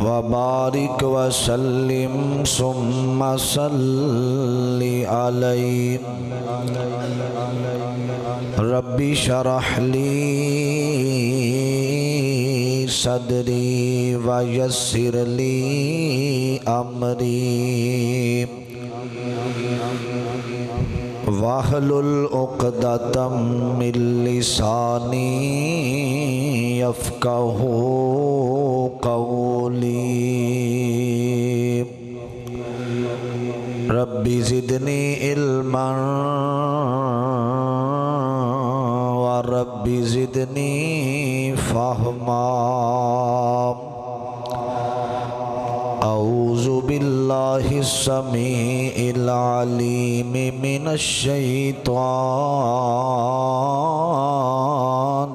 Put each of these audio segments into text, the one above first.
وبارک وسلم ثم صلی علیہ ربی شرح لی صدری ویسر لی امری واحلل عقدۃ من لسانی یفقہوا قولی ربی زدنی علما وربی زدنی فہما اعوذ باللہ السمیع العلیم من الشیطان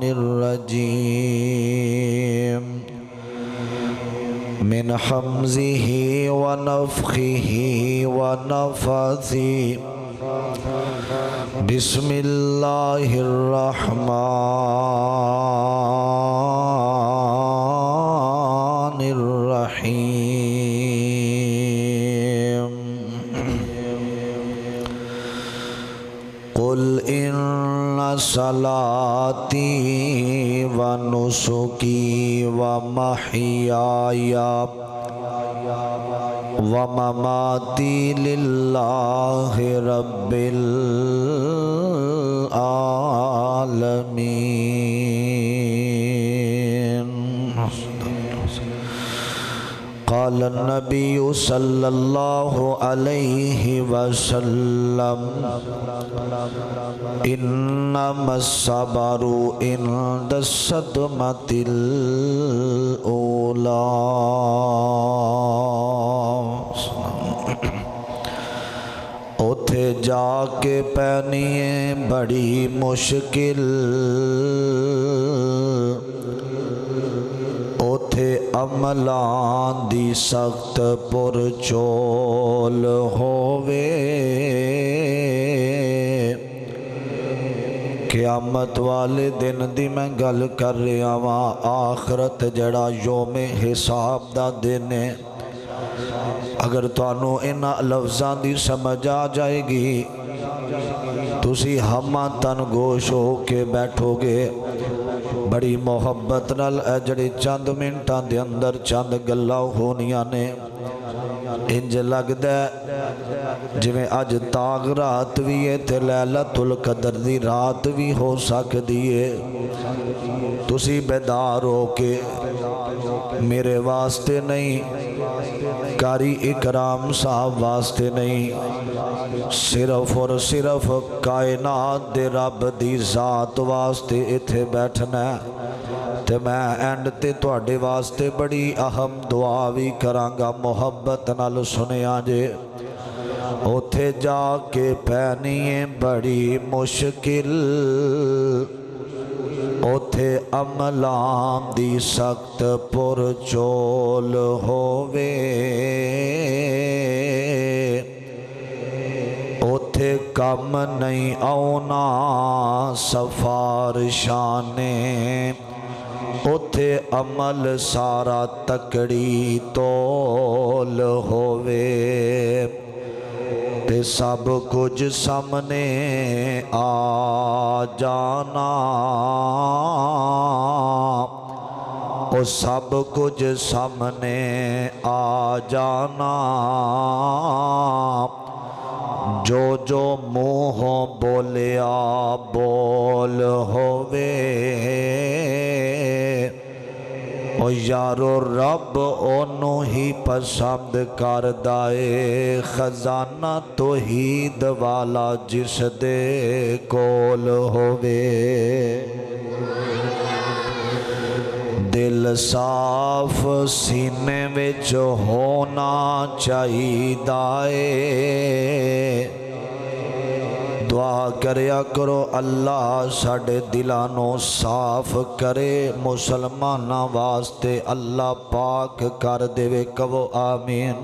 الرجیم من حمزہ ونفخہ ونفثہ بسم اللہ الرحمن الرحیم قل ان صلاتی ونسکی ومحیای ومماتی للہ رب العالمین قال النبی صلی اللہ علیہ وسلم انما الصبر عند الصدمۃ الاولی اتھے جا کے پینی ہے بڑی مشکل اتھے عملان دی سخت پرچول ہووے قیامت والے دن دی میں گل کر رہا ہاں آخرت جڑا یوم حساب دا دن ہے اگر توانو انہاں لفظاں دی سمجھ آ جائے گی تسی ہمہ تن گوش ہو کے بیٹھو گے بڑی محبت نال جڑی چند منٹاں دے اندر چند گلاں ہونیاں نے انج لگدا جویں اج تاغ رات وی ہے تے لیلۃ القدر دی رات بھی ہو سکدی ہے تسی بیدار ہو کے میرے واسطے نہیں قاری اکرام صاحب واسطے نہیں صرف اور صرف کائنات دے رب دی ذات واسطے اتھے بیٹھنا ہے تے میں اینڈ تے تواڈے واسطے بڑی اہم دعا بھی کرانگا محبت نال سنیا جے اتھے جا کے پینی ہے بڑی مشکل اتھے عملان دی سخت پرچول ہووے اتھے کم نہیں آونا سفارشانے اتھے عمل سارا تکڑی تول ہووے تے سب کچھ سامنے آ جانا او سب کچھ سامنے آ جانا جو جو منہوں بولیا بول ہووے او یارو رب اونوں ہی پسند کر دائے خزانہ توحید والا جس دے کول ہووے دل صاف سینے وچ ہونا چاہیے دعا کریا کرو اللہ ساڑے دلانوں صاف کرے مسلمانہ واسطے اللہ پاک کر دے کہو آمین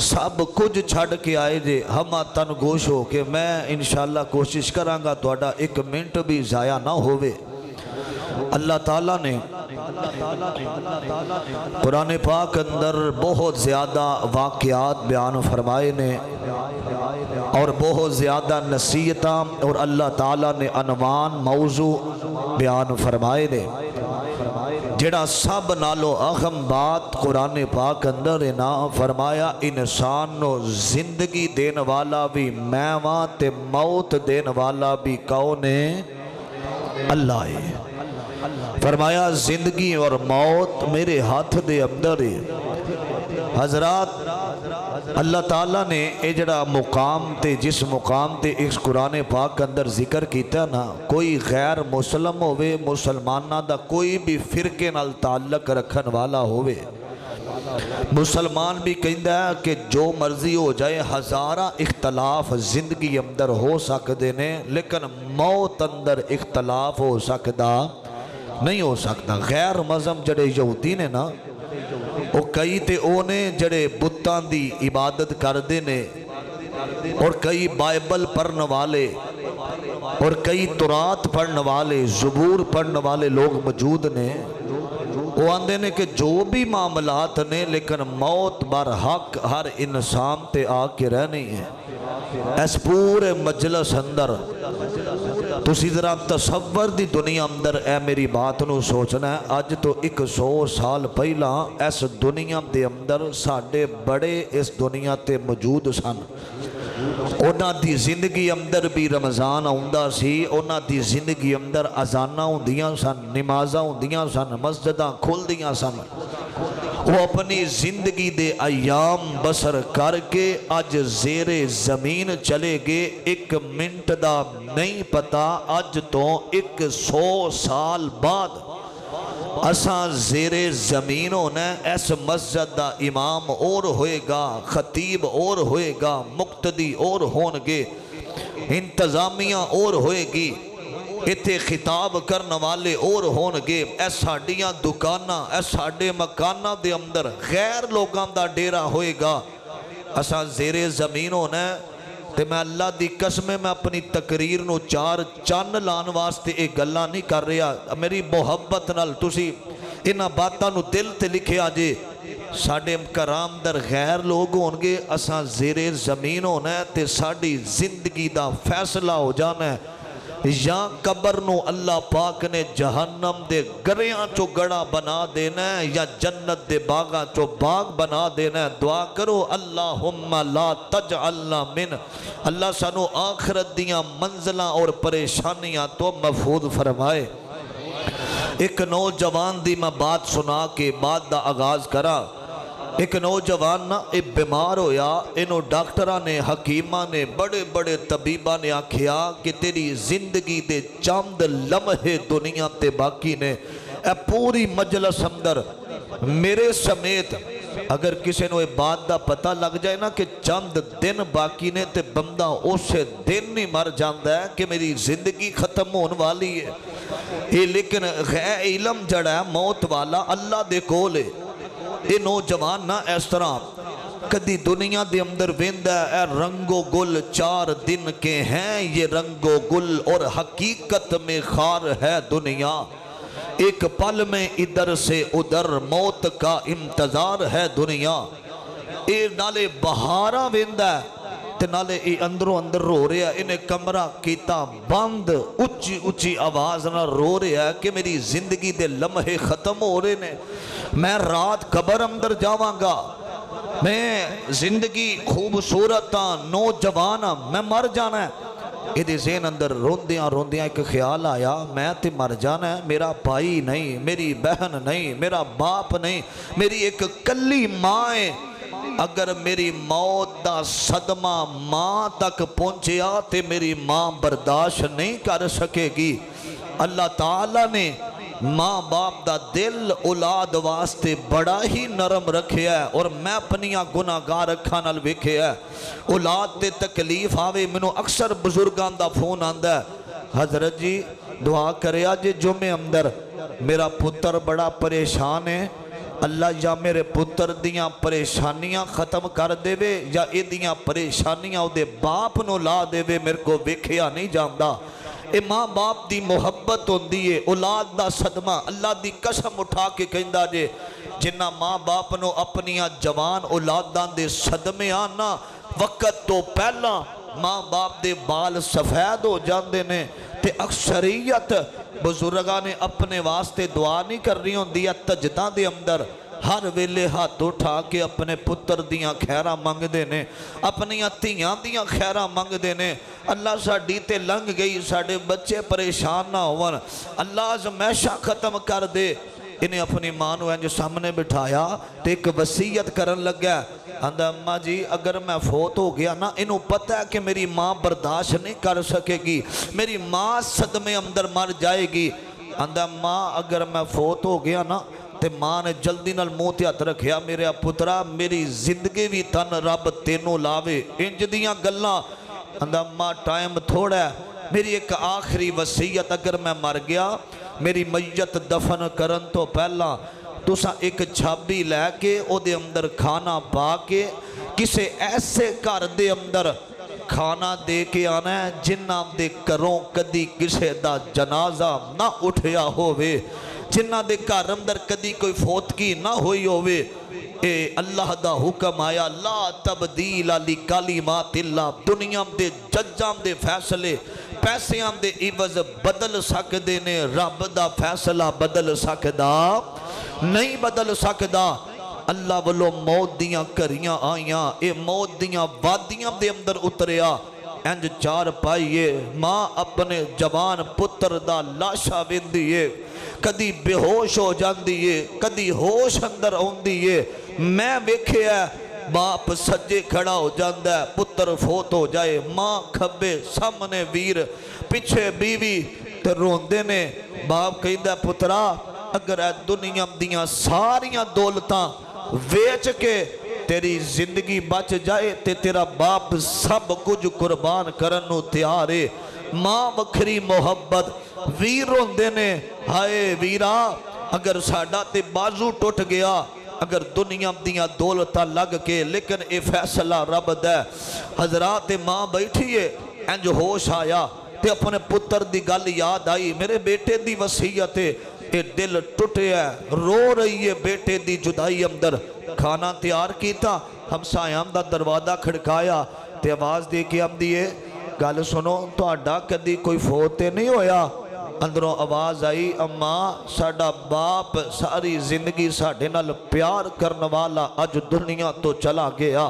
سب کچھ چھڑ کے آئے جے ہما تن گوش ہو کے میں انشاءاللہ کوشش کرانگا توڑا ایک منٹ بھی ضائع نہ ہوئے۔ اللہ تعالیٰ نے قرآن پاک اندر بہت زیادہ واقعات بیان فرمائے نے اور بہت زیادہ نصیحتاں اور اللہ تعالیٰ نے عنوان موضوع بیان فرمائے نے۔ جڑا سب نالو اہم بات قرآن پاک اندر نا فرمایا انسان نو زندگی دین والا بھی میواں تے موت دین والا بھی کون ہے؟ اللہ ہے۔ فرمایا زندگی اور موت میرے ہاتھ دے اندر ہے۔ حضرات اللہ تعالیٰ نے اے جڑا مقام تے جس مقام تے اس قرآن پاک اندر ذکر کیتا نا کوئی غیر مسلم ہوئے مسلمانہ دا کوئی بھی فرقے نال تعلق رکھن والا ہوئے مسلمان بھی کہندہ ہے کہ جو مرضی ہو جائے ہزارہ اختلاف زندگی اندر ہو سکتے نے لیکن موت اندر اختلاف ہو سکتا نہیں ہو سکتا۔ غیر مذہب جڑے یہودی نے نا وہ کئی تے اونے جڑے بتان دی عبادت کردے نے اور کئی بائبل پڑھنے والے اور کئی تورات پڑھنے والے زبور پڑھنے والے لوگ موجود نے وہ آندے نے کہ جو بھی معاملات نے لیکن موت بر حق ہر انسان تے آ کے رہنی ہے۔ اس پورے مجلس اندر تسی ذرا تصور دی دنیا اندر اے میری بات نو سوچنا ہے آج تو 100 سال پہلا اس دنیا دے اندر ساڑھے بڑے اس دنیا تے موجود سن اونا دی زندگی اندر بھی رمضان آؤندہ سی اونا دی زندگی اندر اذانہ ہوندیاں سن نمازہ ہوندیاں سن مسجدہ کھل دیاں سن وہ اپنی زندگی دے ایام بسر کر کے آج زیر زمین چلے گے ایک منٹ دا نہیں پتا آج تو 100 سال بعد اساں زیر زمین ہونا اس مسجد دا امام اور ہوئے گا خطیب اور ہوئے گا مقتدی اور ہونگے انتظامیہ اور ہوئے گی اتھے خطاب کرنے والے اور ہونگے اے ساڑیاں دکانہ اے ساڑے مکانہ دے اندر غیر لوگاں دا ڈیرہ ہوئے گا اساں زیر زمین ہونا ہے تے میں اللہ دی قسم میں اپنی تقریر نو چار چان لان واسطے ایک گلہ نہیں کر رہا میری محبت نال تسی انہاں باتاں نو دل تے لکھے آجے ساڑے کرام در غیر لوگ ہونگے اساں زیر زمین ہونا ہے تے ساڑی زندگی دا فیصلہ ہو جانا ہے یا قبر نو اللہ پاک نے جہنم دے گریاں چو گڑا بنا دینا ہے یا جنت دے باغاں چو باغ بنا دینا ہے دعا کرو اللہم لا تجعلنا من اللہ سانو آخرت دیاں منزلہ اور پریشانیاں تو محفوظ فرمائے۔ ایک نوجوان دی میں بات سنا کے بعد دا آغاز کرا ایک نوجوان نا ایک بیمار ہویا انہوں ڈاکٹرہ نے حکیمہ نے بڑے بڑے طبیبہ نے آکھیا کہ تیری زندگی دے چاند لمحے دنیا تے باقی نے اے پوری مجلس اندر میرے سمیت اگر کسی نے بات دا پتہ لگ جائے نا کہ چند دن باقی نے تے بندہ اسے دن نہیں مر جاندہ ہے کہ میری زندگی ختم ہون والی ہے لیکن غیر علم جڑا ہے موت والا اللہ دے کولے اے نوجوان نہ اس طرح کدی دنیا دے اندر ویندہ اے رنگ و گل 4 دن کے ہیں یہ رنگ و گل اور حقیقت میں خار ہے دنیا ایک پل میں ادھر سے ادھر موت کا انتظار ہے دنیا اے نالے بہارا ویندہ تے نالے اے اندروں اندر رو رہا ہے انہیں کمرہ کیتا بند اچھی اچھی آواز نہ رو رہا ہے کہ میری زندگی دے لمحے ختم ہو رہے نے میں رات قبر اندر جاوانگا میں زندگی خوبصورتاں نوجواناں میں مر جانا ہے یہ ذہن اندر روندیاں ایک خیال آیا میں تے مر جانا ہے میرا بھائی نہیں میری بہن نہیں میرا باپ نہیں میری ایک کلی ماں ہے اگر میری موت دا صدمہ ماں تک پہنچیا تے میری ماں برداشت نہیں کر سکے گی اللہ تعالیٰ نے ماں باپ دا دل اولاد واسطے بڑا ہی نرم رکھے ہے اور میں اپنیاں گناہگار رکھا نال ویکھے ہے اولاد تے تکلیف آوے منو اکثر بزرگان دا فون آندہ ہے حضرت جی دعا کرے آجے جمعے اندر میرا پتر بڑا پریشان ہے اللہ یا میرے پتر دیاں پریشانیاں ختم کر دے وے یا ایدیاں پریشانیاں او دے باپ نو لا دے وے، میرے کو ویکھیا نہیں جاندا۔ اے ماں باپ دی محبت ہوندی ہے، اولاد دا صدمہ اللہ دی قسم اٹھا کے کہندا جے جنہ ماں باپ نو اپنیاں جوان اولاداں دے صدمے آنا وقت تو پہلا ماں باپ دے بال سفید ہو جاندے نے، تے اکثریت بزرگاں نے اپنے واسطے دعا نہیں کر رہی ہوندی ہے، تجدہ دے اندر ہر ویلے ہاتھ اٹھا کے اپنے پتر دیاں خیرہ مانگ دے نے، اپنیاں تیاں دیاں خیرہ مانگ دے نے۔ اللہ ساڈی تے لنگ گئی، ساڈے بچے پریشان نہ ہون، اللہ ازمیشہ ختم کر دے۔ انہیں اپنی ماں نو انج سامنے بٹھایا تے ایک وصیت کرن لگا، آندا اماں جی اگر میں فوت ہو گیا نا، انہوں پتہ ہے کہ میری ماں برداشت نہیں کر سکے گی، میری ماں صدمے اندر مر جائے گی۔ آندا ماں اگر میں فوت ہو گیا نا، تے ماں نے جلدی نال منہ تے ہاتھ رکھیا، میرے پترا میری زندگی بھی تن رب تینوں لاوے، انج دیاں گلاں۔ آندا ماں ٹائم تھوڑا ہے، میری ایک آخری وصیت، اگر میں مر گیا میری میت دفن کرن تو پہلا تسا ایک چھابی لے کے او دے اندر کھانا پا کے کسے ایسے گھر دے اندر کھانا دے کے آنا ہے جنہ دے کروں کدی کسے دا جنازہ نہ اٹھیا ہوئے، جنہ دے گھر اندر کدی کوئی فوتگی نہ ہوئی ہوئے۔ اے اللہ دا حکم آیا لا تبدیل علی کلمات اللہ، دنیا دے ججاں دے فیصلے پیسیاں دے عوض بدل سکدے نے، رب دا فیصلہ بدل سکدا نہیں بدل سکدا۔ اللہ والو موت دیاں کریاں آئیاں، اے موت دیاں وادیاں دے اندر اتریا، انج چار پائیے ماں اپنے جوان پتر دا لاشا ویندیے، کدی بے ہوش ہو جاندیے، کدی ہوش اندر ہوندیے۔ میں ویکھے ہے باپ سجے کھڑا ہو جاندہ ہے، پتر فوت ہو جائے، ماں کھبے سامنے ویر پچھے بیوی تے روندے نے۔ باپ کہندہ ہے پترا اگر اے دنیا دیاں ساریاں دولتاں ویچ کے تیری زندگی بچ جائے تے تیرا باپ سب کچھ قربان کرنو تیارے۔ ماں وکھری محبت، ویر روندے نے، ہائے ویرا اگر ساڈا تے بازو ٹوٹ گیا، اگر دنیا دیاں دولتاں لگ کے، لیکن اے فیصلہ رب دے۔ حضرات ماں بیٹھیے، انج ہوش آیا تے اپنے پتر دی گل یاد آئی، میرے بیٹے دی وصیت ہے، اے دل ٹوٹے ہے، رو رہی ہے بیٹے دی جدائی اندر۔ کھانا تیار کیتا، ہمسایاں دا دروازہ کھڑکایا تے آواز دے کے اب دیئے گل سنو تہاڈا کدی کوئی فوت نہیں ہویا؟ اندروں آواز آئی اماں ساڈا باپ ساری زندگی ساڈے نال پیار کرن والا اج دنیا تو چلا گیا۔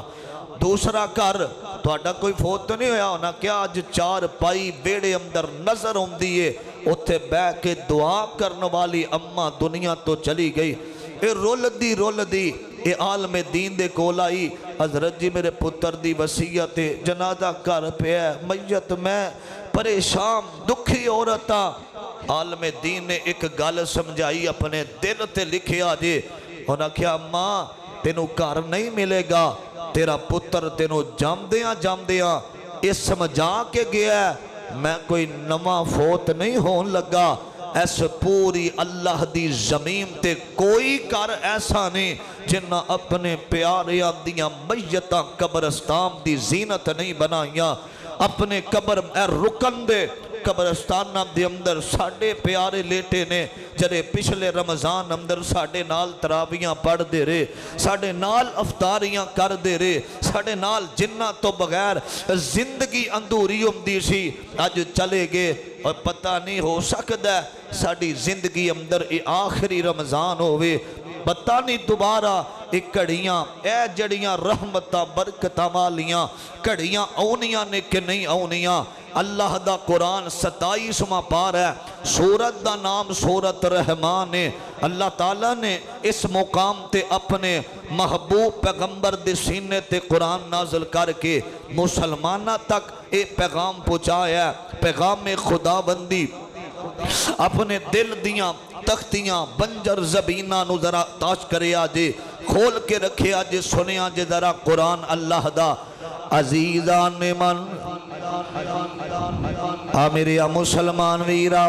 دوسرا گھر تہاڈا کوئی فوت نہیں ہویا ہونا کیا؟ اج چار پائی بیڑے اندر نظر ہوندی ہے، اوتھے بہ کے دعا کرن والی اماں دنیا تو چلی گئی۔ اے رول دی اے عالم دین دے کول آئی، حضرت جی میرے پتر دی وصیت جنازہ کر پہ ہے، میت میں پریشان دکھی عورتہ۔ عالم دین نے ایک گل سمجھائی، اپنے دل تے لکھیا جے، انہاں کیا ماں تینوں گھر نہیں ملے گا، تیرا پتر تینوں جامدیاں اس سمجھا کے گیا ہے میں کوئی نواں فوت نہیں ہون لگا۔ ایس پوری اللہ دی زمین تے کوئی کر ایسا نہیں جنہ اپنے پیاریاں دیاں میتاں قبرستان دی زینت نہیں بنائیاں۔ اپنے قبر اے رکن دے قبرستانہ دے اندر ساڑھے پیارے لیٹے نے، جرے پچھلے رمضان اندر ساڑھے نال تراویاں پڑھ دے رہے، ساڑھے نال افطاریاں کر دے رہے، ساڑھے نال جنہ تو بغیر زندگی اندوری ہوندی سی، آج چلے گئے اور پتہ نہیں ہو سکتا ہے ساڑھی زندگی اندر اے آخری رمضان ہوئے، پتہ نہیں دوبارہ ایک کڑیاں اے جڑیاں رحمتہ برکتہ والیاں کڑیاں اونیاں نے کہ نہیں اونیاں۔ اللہ دا قرآن 27واں پارہ ہے، سورت دا نام سورت رحمان ہے۔ اللہ تعالیٰ نے اس مقام تے اپنے محبوب پیغمبر دے سینے تے قرآن نازل کر کے مسلمانہ تک ایک پیغام پہنچایا ہے، پیغام خداوندی۔ اپنے دل دیاں تختیاں بنجر زبینہ نو ذرا تاش کرے آجے، کھول کے رکھے آجے، سنے آجے ذرا قرآن اللہ دا۔ عزیزان من میرے مسلمان ویرا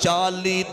40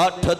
8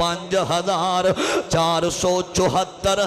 5474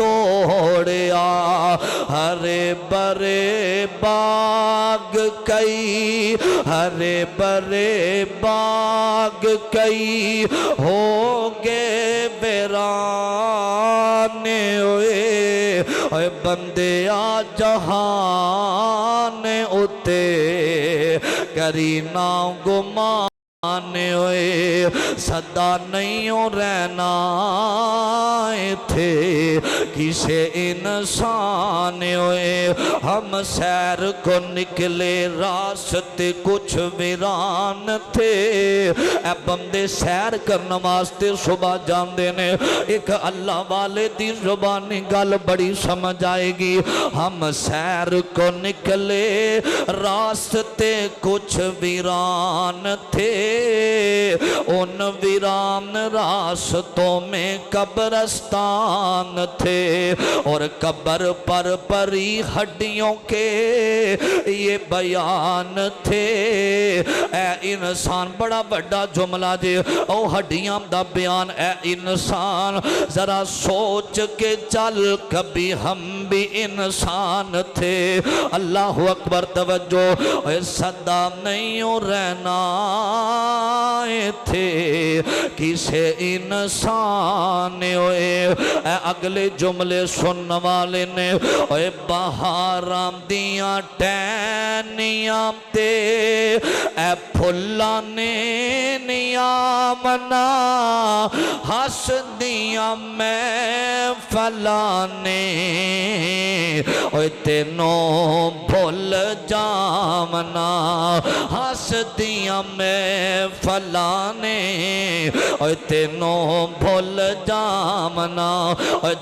توڑیا ہرے برے باغ کئی ہرے برے باغ کئی ہو گے ویران ہوئے اے بندیا جہان اتے کری نا گمان ہوئے صدا نہیں رہنا تھے کسے انسان ہوئے ہم سیر کو نکلے راستے کچھ ویران تھے اے بندے سیر کرنا واسطے صبح جاندے نے ایک اللہ والے دی زبانی گل بڑی سمجھ آئے گی ہم سیر کو نکلے راستے کچھ ویران تھے ان ویران راستوں میں قبرستان تھے اور قبر پر پری ہڈیوں کے یہ بیان تھے اے انسان بڑا بڑا جملہ جے او ہڈیاں دا بیان اے انسان ذرا سوچ کے چل کبھی ہم بھی انسان تھے اللہ اکبر توجہ اے صدا نہیں رہنا تھے کسے انسان ہوئے اے اگلے جملے سننے والے نے اے بہاراں دیاں ٹہنیاں تے اے پھلانے نیامنا ہس دیاں میں فلانے اے تینوں بھول جامنا ہس دیاں میں فلانے اے تینوں بھول جامنا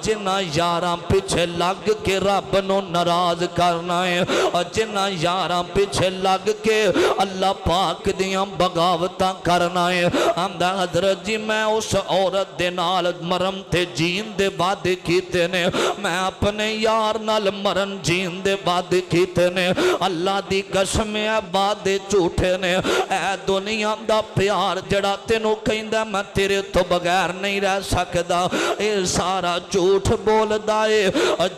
جنہ یاراں پیچھے لگ کے رب نو ناراض کرنا ہے جنہ یاراں پیچھے لگ کے اللہ پاک دیاں بغاوتاں کرنا ہے آمدہ حضرت جی میں اس عورت دے نال مرم تے جین دے وعدے کیتے نے میں اپنے یار نال مرن جین دے وعدے کیتے نے اللہ دی قسم اے وعدے جھوٹے نے اے دنیا دا پیار جڑا تینوں کہندا میں تیرے تو بغیر نہیں رہ سکدا اے سارا جھوٹ بول دائے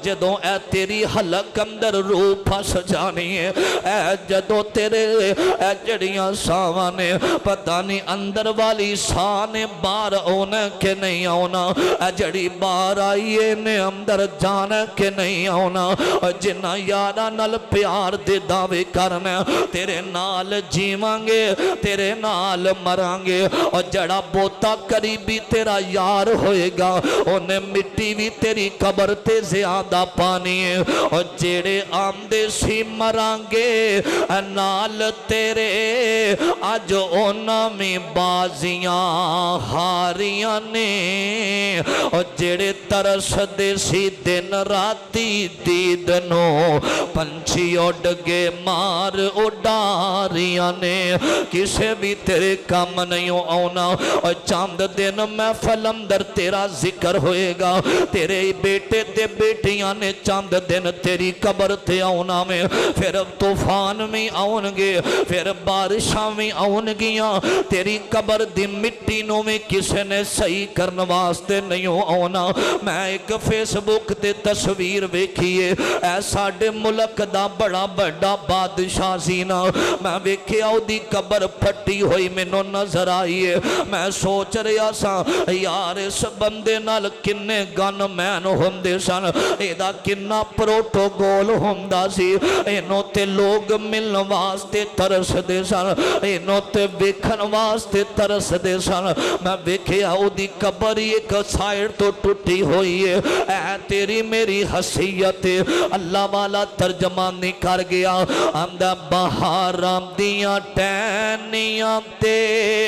جدوں اے تیری حلق اندر روح پھس جانی ہے اے جدوں تیرے اے جڑیاں ساواں نے پتہ نہیں اندر والی ساں نے باہر آنا کہ نہیں آنا اے جڑی باہر آئیے نے اندر جانا کہ نہیں آنا جنہ یارا نال پیار دے دعوے کرنا تیرے نال جیواں گے تیرے نال مران گے اور جڑا بوتا قریبی تیرا یار ہوئے گا انہیں مٹی بھی تیری قبر تے زیادہ پانی ہے اور جڑے آمدے سی مران گے نال تیرے آج اونا میں بازیاں ہاریاں نے اور جڑے ترس دے سی دن راتی دیدنو پنچھی اڑ گے مار اڑاریاں نے کسے بھی تیرے کام نہیں آنا اور چاند دن میں فلندر تیرا ذکر ہوئے گا تیرے بیٹے تے بیٹیاں نے چاند دن تیری قبر تے آنا میں پھر طوفان میں آن گے پھر بارشاں میں آن گیاں تیری قبر دی مٹی نو میں کسے نے صحیح کرنے واسطے نہیں آنا میں ایک فیس بک تے تصویر ویکھیے ایسا ڈے ملک دا بڑا بڑا بادشاہ زینہ میں ویکھے آؤ دی قبر پھٹی ہوئی میں نو نظر آئیے میں سوچ رہا سا یار اس بندے نال کنے گن مین ہوندے سن ایدہ کنا پروٹوکول ہوندا سی اینو تے لوگ ملن واسطے ترس دے سن اینو تے ویکھن واسطے ترس دے سن میں ویکھے آؤ دی قبر ایک سائر تو ٹوٹی ہوئی ہے اے تیری میری حسیت اللہ والا ترجمانی کر گیا اندہ بہارام دیاں ٹینیاں تے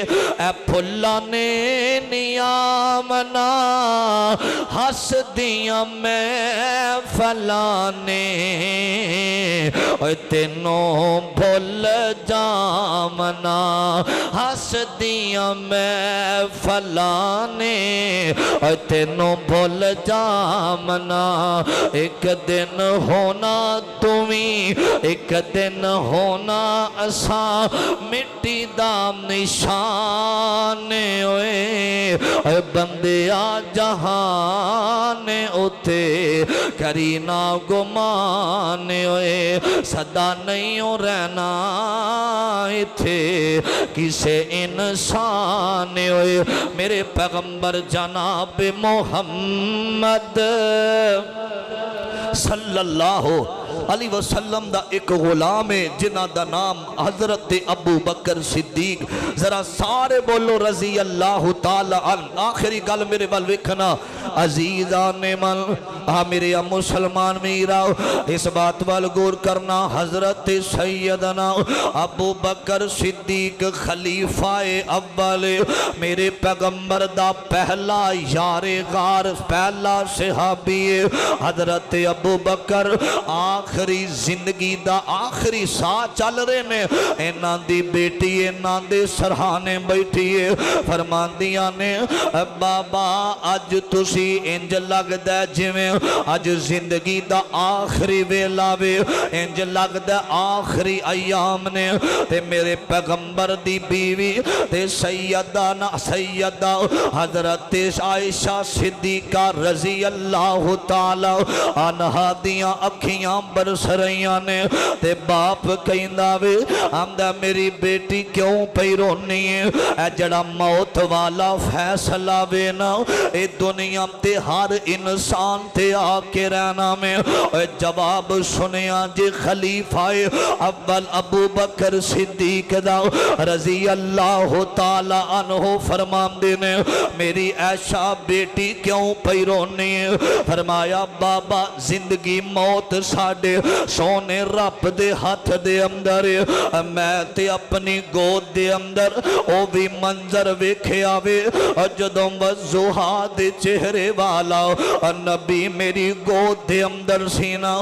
اے پھلانے نیامنا ہس دیاں میں فلانے اے تینوں بھول جامنا ہس دیاں میں فلانے اے تینوں بھول جامنا ایک دن ہونا تمہیں ایک دن ہونا اساں مٹی دام نشان شان ہوئے اے بندیا جہان اتے کری نا گمان ہوئے صدا نہیں ہو رہنا تھے کسے انسان ہوئے میرے پیغمبر جناب محمد صلی اللہ علیہ وسلم دا ایک غلام ہے جنہ دا نام حضرت ابو بکر صدیق ذرا سارے بولو رضی اللہ تعالی عنہ آخری گل میرے بل وکھنا عزیزان من میرے مسلمان میرا اس بات وال غور کرنا حضرت سیدنا ابو بکر صدیق خلیفہ اول میرے پیغمبر دا پہلا یار غار پہلا صحابی حضرت ابو بکر آخری زندگی دا آخری سا چل رہے نے اینا دی بیٹی اینا دے سرحانے بیٹھی ہے فرمان دیا نے بابا آج تسی انج لگ دے جویں آج زندگی دا آخری ویلا وے انج لگ دے آخری ایام نے تے میرے پیغمبر دی بیوی تے سیدہ حضرت عائشہ صدیقہ رضی اللہ تعالی عنہا دیاں اکھیاں برس رہیاں نے تے باپ کہندہ وے آمدہ میری بیٹی کیوں پئی رونی ہے اے جڑا موت والا فیصلہ وے نا اے دنیا تے ہر انسان تے آکے رہنا میں اے جواب سنیا جی خلیفہ اول ابو بکر صدیق دا رضی اللہ تعالی عنہ فرمان دینے میری عائشہ بیٹی کیوں پئی رونی ہے فرمایا بابا زندگی موت ساڑے سونے رب دے ہاتھ دے اندر میں تے اپنی گود دے اندر او بھی منظر ویکھے آوے جدوں وضحا دے چہرے والا نبی میری گود دے اندر سینا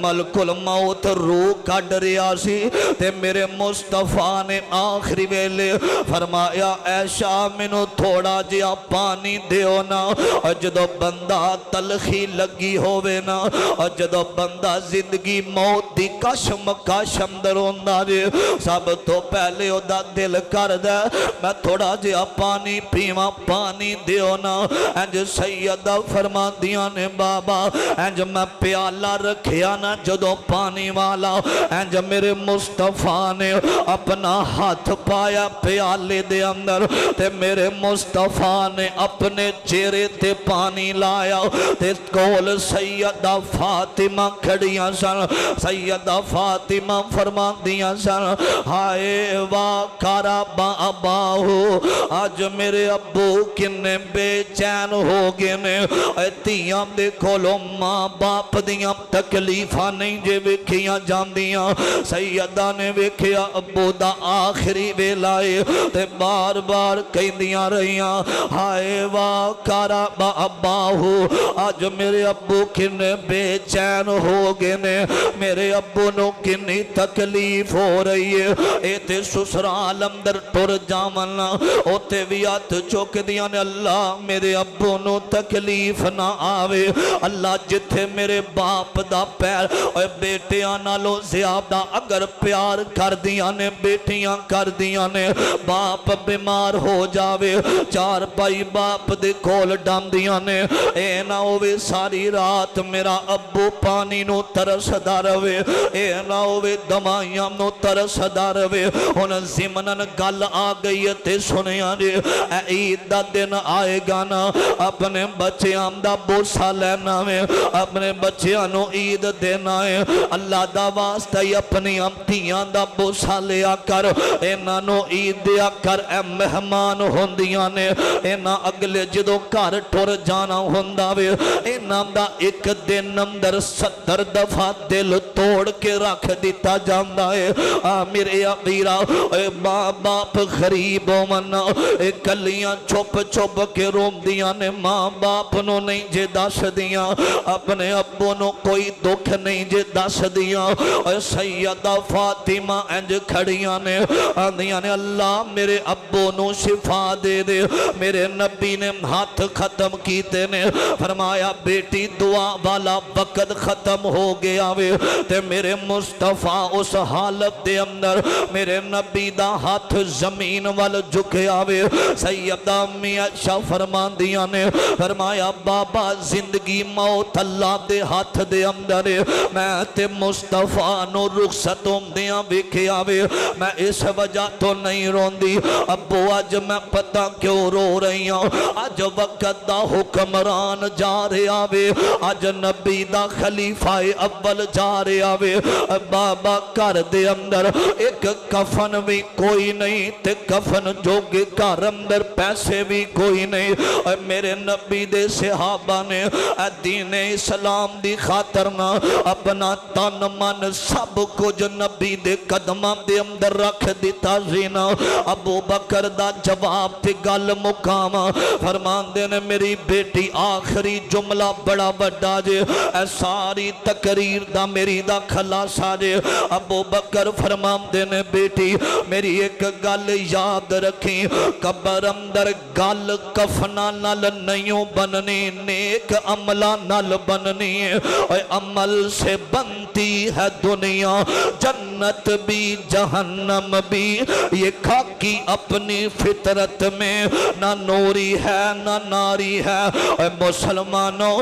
ملک الموت روح کڈ رہا سی تے میرے مصطفیٰ نے آخری ویلے فرمایا عائشہ مینوں تھوڑا جیا پانی دیو نا جدوں بندہ تلخی لگی ہووے نا جدوں بندہ زندگی موت دی کشم اندر ہوندا جے سب تو پہلے او دا دل کر دے میں تھوڑا جیا پانی پیواں پانی دیو نا انج سیدہ فرما دیاں نے بابا انج میں پیالہ رکھیا نا جدوں پانی والا انج میرے مصطفیٰ نے اپنا ہاتھ پایا پیالے دے اندر تے میرے مصطفیٰ نے اپنے چہرے تے پانی لایا تے کول سیدہ فاطمہ کھڑیاں سن سیدہ فاطمہ فرما دیاں سن ہائے واکارا باباہو آج میرے ابو کنے بے چین ہو گئے نے تیاں دے کھولو ماں باپ دیاں تکلیفہ نہیں جے وکھیاں جان دیاں سیدہ نے وکھیا ابو دا آخری ویلائے تے بار بار کہیں دیاں رہیاں ہائے واکارا باباہو آج میرے ابو کنے بے چین ہو گئے نے میرے ابو نو کنی تکلیف ہو رہی ہے اے تے سسرال اندر ٹر جامنا او تے ویات چوک دیاں نے اللہ میرے ابو نو تکلیف نہ آوے اللہ جتھے میرے باپ دا پیر اے بیٹیاں نالو زیادہ اگر پیار کر دیاں نے بیٹیاں کر دیاں نے باپ بیمار ہو جاوے چار پائی باپ دے کھول ڈام دیاں نے اے نہ ہووے ساری رات میرا ابو پانی نو ترس داروے اے نہ ہووے دمائیاں نو ترس داروے ان زمنن گل آ گئی تے سنیاں جے اے عید دا دن آئے گا نا اپنے بچیاں دا بوسا لینا میں اپنے بچیاں نو عید دینا ہے اللہ دا واسطہ اپنی امتیاں دا بوسا لیا کر اینا نو عید دیا کر اے مہمان ہوندیاں نے اینا اگلے جدو کار ٹور جانا ہونداوے اینا دا ایک دن اندر 70 دفعہ دل توڑ کے رکھ دیتا جاندہ ہے میرے ابیرہ اے ماں باپ غریب ہو منا اے کلیاں چھوپ چھوپ کے روم دیاں نے ماں باپ نو نہیں جے داس دیاں اپنے ابو نو کوئی دکھ نہیں جے داس دیاں اے سیدہ فاطمہ انج کھڑیاں نے آندیاں نے اللہ میرے ابو نو شفا دے دے میرے نبی نے ہاتھ ختم کیتے نے فرمایا بیٹی دعا والا وقت ختم ہو گیا وے تے میرے مصطفیٰ اس حالت دے اندر میرے نبی دا ہاتھ زمین وال جھکیا وے سیدہ امی عائشہ فرماندیاں نے فرمایا بابا زندگی موت اللہ دے ہاتھ دے اندر میں تے مصطفیٰ نو رخصت ہوندیاں ویکھیا وے میں اس وجہ تو نہیں روندی ابو اج میں پتہ کیوں رو رہی ہوں اج وقت دا حکمران جا رہا وے اج نبی دا خلیفہ اول جا رہا وے بابا گھر دے اندر ایک کفن بھی کوئی نہیں تے کفن جوگے گھر اندر پیسے بھی کوئی نہیں میرے نبی دے صحابہ نے دین اسلام دی خاطر نہ اپنا تن من سب کچھ نبی دے قدماں دے اندر رکھ دیتا زینا ابو بکر دا جواب تے گل مقام فرمان دے نے میری بیٹی آخری جملہ بڑا بڑا جے ساری تقریر دا میری دا خلاصہ جے ابو بکر فرمان دے نے بیٹی میری ایک گل یاد رکھیں قبر اندر گل کفنا نال نہیں بننی نیک عملہ نال بننی ہے عمل سے بنتی ہے دنیا جنت بھی جہنم بھی یہ خاکی اپنی فطرت میں نہ نوری ہے نہ ناری ہے مسلمانوں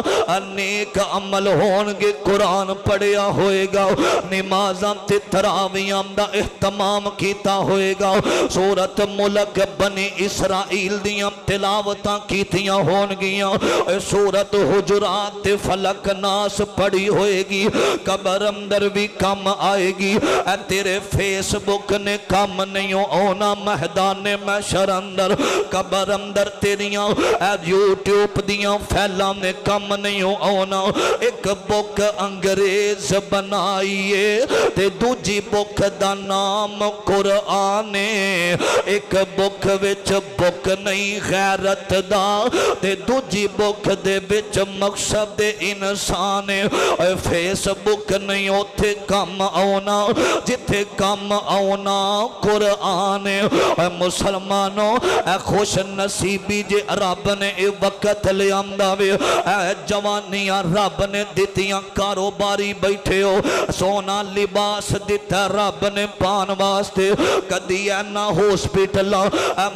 نیک عمل ہونگے قرآن پڑھیا ہوئے گا نمازاں تے تراویاں دا اہتمام کیتا ہوئے گا سورت ملک بنی اسرائیل دیاں تلاوتاں کیتیاں ہونگیاں سورت حجرات فلک ناس پڑھی ہوئے گی قبر اندر بھی کم آئے گی تیرے فیس بک نے کم نہیں ہونا میدان محشر اندر قبر اندر تیریاں یوٹیوب دیاں پھیلاں نے کم نہیں ہونا ایک بک انگریز بنائیے تے دوجی بک دا نام قرآن ایک بک وچ بک نہیں غیرت دا تے دوجی بک دے وچ مقصد انسان فیس بک نہیں ہوتے کم آنا جتھے کم آنا قرآن مسلمانوں خوش نصیبی جے رب نے وقت لے آمدہ وے جوانیاں رب نے دیتیاں کاروباری بیٹھے ہو سونا لباس دیتا رب نے پان واسطے کدی اینا ہاسپٹل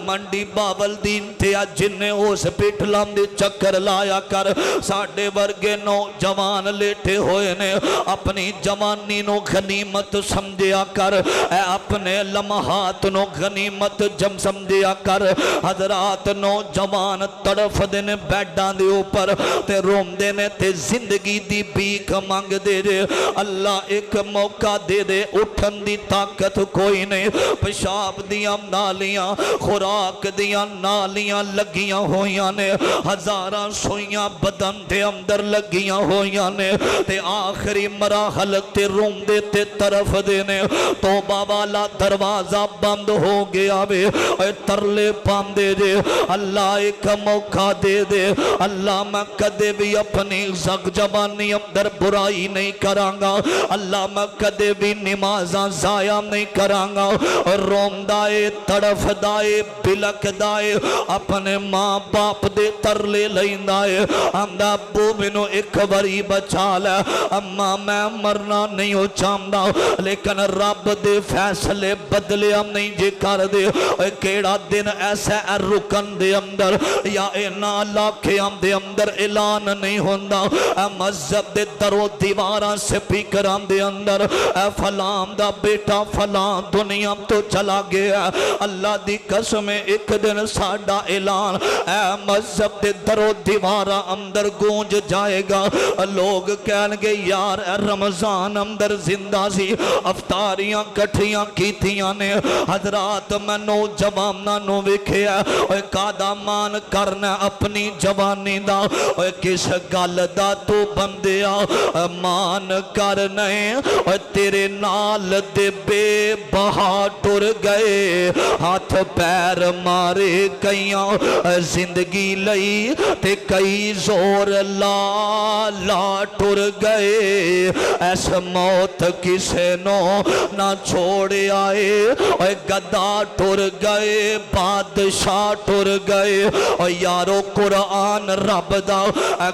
منڈی باول دین تے جنہیں ہاسپٹل دے چکر لایا کر ساڑھے ورگے نوجوان لیٹے ہوئے نے اپنی جوانی نو غنیمت سمجھیا کر اپنے لمحات نو غنیمت جم سمجھیا کر حضرات نوجوان تڑف دینے بیڈان دے اوپر تے روم دینے تے زندگی دی بیک مانگ دے دے اللہ ایک موقع دے دے اٹھن دی طاقت کوئی نہیں پیشاب دیاں نالیاں خوراک دیاں نالیاں لگیاں ہویاں نے ہزاراں سویاں بدن دے اندر لگیاں ہویاں نے تے آخری مراحل تے روم دے تے طرف دینے توبہ والا دروازہ بند ہو گیا بے ترلے پاندے دے اللہ ایک موقع دے دے اللہ میں کدے بھی اپنی زگ جبانی اندر برائی نہیں کرانگا اللہ میں کدے بھی نمازاں ضائع نہیں کرانگا روم دائے تڑف دائے بلک دائے اپنے ماں باپ دے ترلے لین دائے اندہ ابو منو ایک بری بچا لے اما میں مرنا نہیں ہو چاہمدہ لیکن رب دے فیصلے بدلے ہم نہیں جے کر دے کیڑا دن ایسا رکن دے اندر یا اینا لاکھے ہم دے اندر اعلان نہیں ہوندہ مذہب دے درو دیواران سے پیکران دے اندر فلان دا بیٹا فلان دنیا تو چلا گیا اللہ دی قسم ایک دن ساڑھا اعلان مذہب دے درو دیواران اندر گونج جائے گا لوگ کہنگے یار رمضان اندر زندہ سی افطاریاں کٹھیاں کیتیاں نے حضرات میں نوجواناں نو وکھیا کادا مان کرنا اپنی جوانی دا کس گل دا تو بندیا مان کرنے تیرے نال دے بے بہا ٹر گئے ہاتھ پیر مارے کئیاں زندگی لئی تے کئی زور لا لا ٹر گئے ایس موت کسے نو نہ چھوڑے آئے گدا ٹر گئے بادشاہ ٹر گئے یارو قرآن رب دا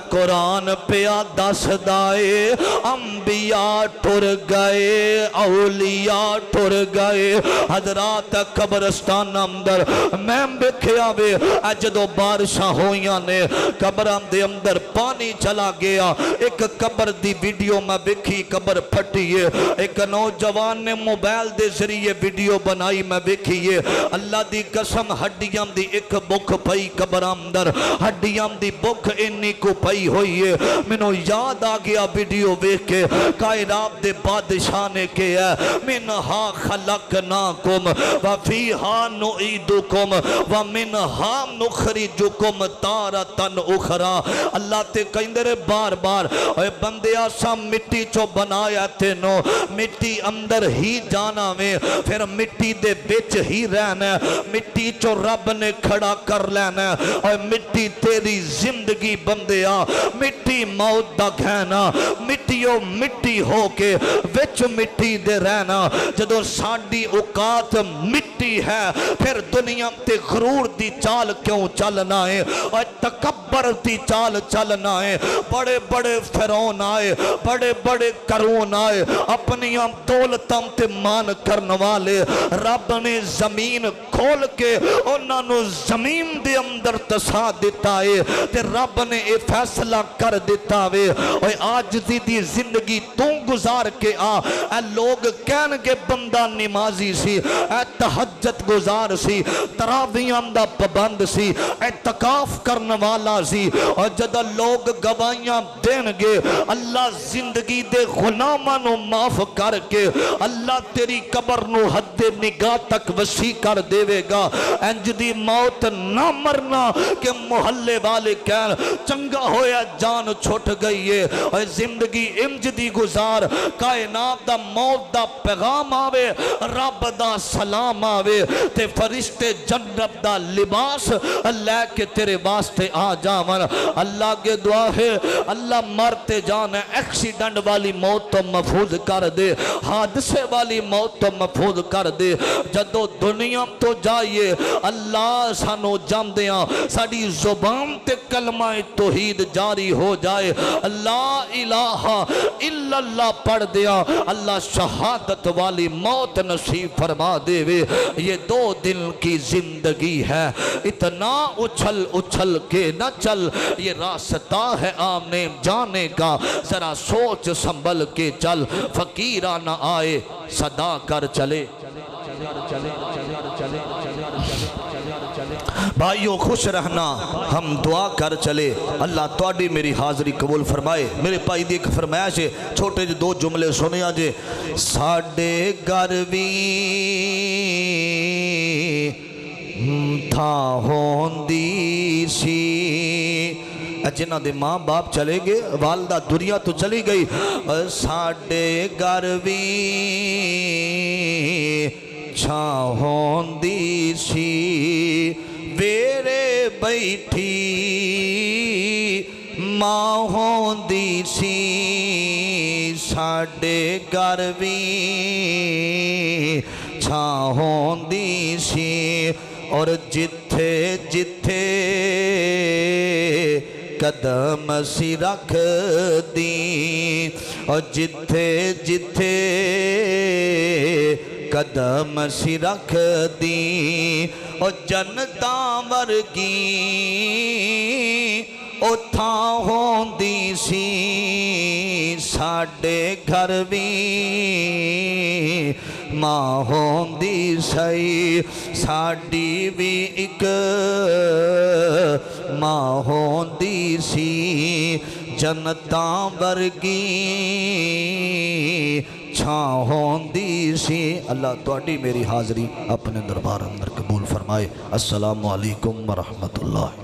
قرآن پیا دس دائے انبیاء ٹر گئے اولیاء ٹر گئے حضرات قبرستان اندر میں بکھیا وے جدو بارشاں ہویاں نے قبراں دے اندر پانی چلا گیا ایک قبر دی ویڈیو میں بکھی قبر پھٹیے ایک نوجوان نے موبائل دے ذریعے ویڈیو بنائی میں بکھیے اللہ دی قسم ہڈیاں دی ایک بک پئی قبر اندر ہڈیاں دی بک انی کو پئی ہوئی ہے منو یاد آ گیا ویڈیو ویکھ کے کائنات دے بادشاہ نے کہا منہا خلقناکم وفیہا نعیدکم ومنہا نخرجکم تارتن اخرى اللہ تے کہندے رے بار بار اے بندے آسا مٹی چو بنایا تینو مٹی اندر ہی جانا میں پھر مٹی دے بچ ہی رہنا مٹی چو رب نے کھڑا کر لینا اے مٹی تیری زندگی بندیا مٹی موت دا گھینا مٹیو مٹی ہو کے وچ مٹی دے رہنا جدو ساڑی اوقات مٹی ہے پھر دنیا تے غرور دی چال کیوں چلنا ہے اور تکبر دی چال چلنا ہے بڑے بڑے فرعون آئے بڑے بڑے کرون آئے اپنی دولتاں تے مان کرنے والے رب نے زمین کھول کے انہوں زمین دے اندر تسا دیتا ہے تے رب نے اے فیصلہ کر دیتا ہے اور آج دی زندگی تو گزار کے اے لوگ کہن کے بندہ نمازی سی اے تہجد گزار سی تراویحاں دا پابند سی اعتکاف کرنے والا سی اور جدہ لوگ گواہیاں دین گے اللہ زندگی دے غلاماں نو معاف کر کے اللہ تیری قبر نو حد نگاہ تک وسیع کر دے گا انج دی موت نہ مرنا کہ محلے والے کہن چنگا ہویا جان چھوٹ گئی ہے اور زندگی انج دی گزار کائنات دا موت دا پیغام آوے رب دا سلام آوے تے فرشتے جنت دا لباس لے کے تیرے واسطے آ جاون اللہ کے دعا ہے اللہ مرتے جانا ایکسیڈنٹ والی موت تو محفوظ کر دے حادثے والی موت تو محفوظ کر دے جدو دنیا تو جائیے اللہ سانو جام دیاں ساڑی زبان تے کلمہ توحید جاری ہو جائے لا الہ الا اللہ پڑھ دیا اللہ شہادت والی موت نصیب فرما دے وے یہ 2 دن کی زندگی ہے اتنا اچھل اچھل کے نہ چل یہ راستہ ہے آمنے جانے کا ذرا سوچ سنبھل کے چل فقیرہ نہ آئے صدا کر چلے بھائیو خوش رہنا ہم دعا کر چلے اللہ توڑی میری حاضری قبول فرمائے میرے پائی دیکھ فرمایا جے چھوٹے جو 2 جملے سنیا جے ساڑے گروی تھا ہوندی سی جنہ دے ماں باپ چلے گئے والدہ دنیا تو چلی گئی ساڑے گروی چھا ہوندی سی ویرے بیٹھی ماں ہوندی سی ساڑے گروی چھا ہوندی سی اور جتھے جتھے قدم سی رکھ دی اور جتھے جتھے قدم سی رکھ دی اور جنتاں ورگی اتھاں ہوندی سی ساڑے گھر بھی ماں ہوندی سی ساڑی بھی ایک ماں ہوندی سی جنتاں ورگی چھاں ہوندی سی اللہ توڑی میری حاضری اپنے دربار اندر قبول فرمائے السلام علیکم ورحمت اللہ